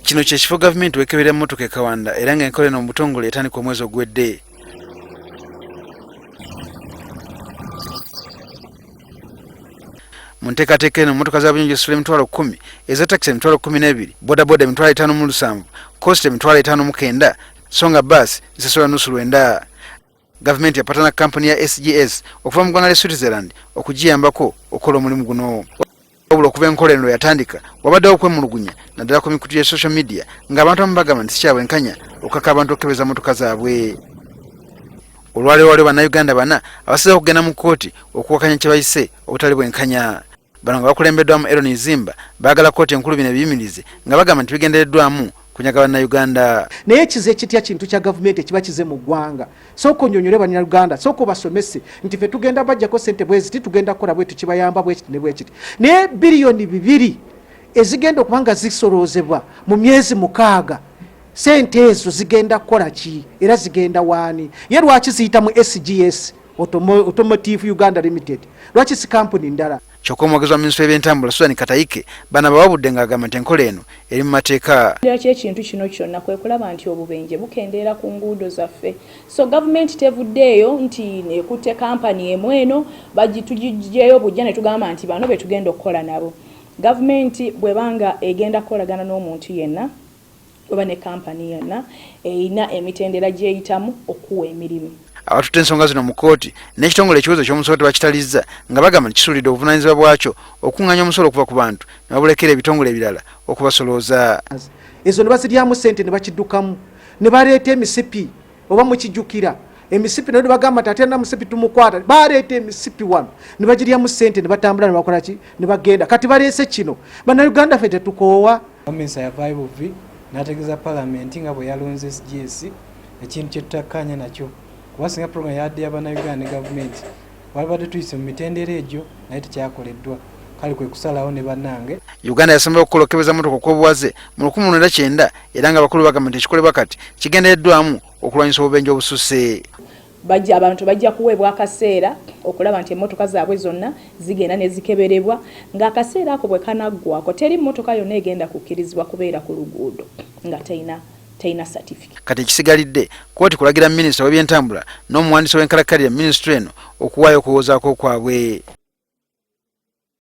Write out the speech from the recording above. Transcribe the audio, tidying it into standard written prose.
Kino kyekifo gavumenti wekebera emmotoka e Kawanda era ng'enkola eno mu butongole etandika omwezi ogwedde. Mu nteekateeka eno emmotoka za bunyonyi zisula emitwalo 10, eza takisi emitwalo 12, bodaboda emitwalo 5,700, coaster emitwalo 5,900, so nga bus zisasula nusu 9. Gavumenti yapatana kampuni ya SGS okuva mu ggwanga lya Switzerland okugiyambako okukola omulimu guno. Wabula okuva enkola eno yatandika wabaddewo okwemulugunya naddala ku mikutu ya social media ng'abantu abamu bagamba nti sikyabwenkanya okukaka abantu okukebeza motoka zaabwe. Olwaleero waliwo bannayuganda 4 abasizeewo okugenda mu kkooti okuwakanya kye bayise obutali bwenkanya. Bano nga bakulembeddwamu Aaron Zimba baagala kkooti enkulu bino biyimirize nga bagamba nti bigendereddwamu kunyaga bannayuganda. Naye kize ekitya kintu kya gavumenti ekiba kize mu ggwanga. Sooka onyonyole bannayuganda, sooka obasomese nti ffe tugenda bajjako ssente bweziti, tugenda kukola bwe tukibayamba bwekiti ne bwekiti. Naye biliyoni 2 ezigenda okuba nga zisoloozebwa mu myezi 6, ssente ezo zigenda kukola ki era zigenda waani? Ye lwaki ziyita mu SGS, Automotive Uganda Limited? Lwaki si kampuni ndala? Kyokka omwogezi wa minisitule y'ebyentambula Susan Katayike bano babudde ng'agamba nti enkola eno eri mu mateeka. Lwaki ekintu kino kyonna kwe kulaba nti obubenje bukendeera ku nguudo zaffe. So gavumenti tevuddeeyo nti ekutte kampani emu eno bagitugiggyeyo bujja ne tugamba nti bano be tugenda okukola nabo. Gavumenti bwebanga egenda kukolagana n'omuntu yenna oba ne kampani yonna erina emitendera gyeyitamu okuwa emirimu. Abatutte ensonga zino mu kkooti n'ekitongole ekiwezo ky'omusolo tebakitalizza nga bagamba nti kisuulidde obuvunaanyizibwa bwakyo okuŋŋaanya omusolo okuva ku bantu ne babulekera ebitongole ebirala okubasolooza. Ezo ne baziryamu ssente ne bakiddukamu ne baleeta emisipi oba mukijjukira emisipi nayo ne bagamba nti ate na musipi tumukwata, baleeta emisipi wano ne bagiryamu ssente ne batambula ne bakola ki ne bagenda. Kati baleese kino bannayuganda ffe tetukoowa. Gavumenti yavaayo buvi n'ategeeza palamenti nga bwe yalonze SGS ekintu kye tutakkanya nakyo. Kubasinga program yadde y'abannayuganda ne gavumenti walibadde tuyise mu mitendera egyo naye tekyakoleddwa. Kale kwe kusalawo ne bannange. Uganda yasembayo okukola okukebeza motoka okw'obuwaze mu 1999 era nga bakulu bagamba nti ekikolebwa kati kigendereddwamu okulwanyisa obubenje obususse. Abantu bajja kuweebwa akaseera okulaba nti emmotoka zaabwe zonna zigenda ne zikeberebwa ng'akaseera ako bwe kanaggwako teri mmotoka yonna egenda kukkirizibwa kubeera ku luguudo nga teyina certificate. Kati ekisigalidde kkooti kulagira minisita w'ebyentambula n'omuwandiisi w'enkalakkalira minisitule eno okuwaayo okuwoozaako kwabwe.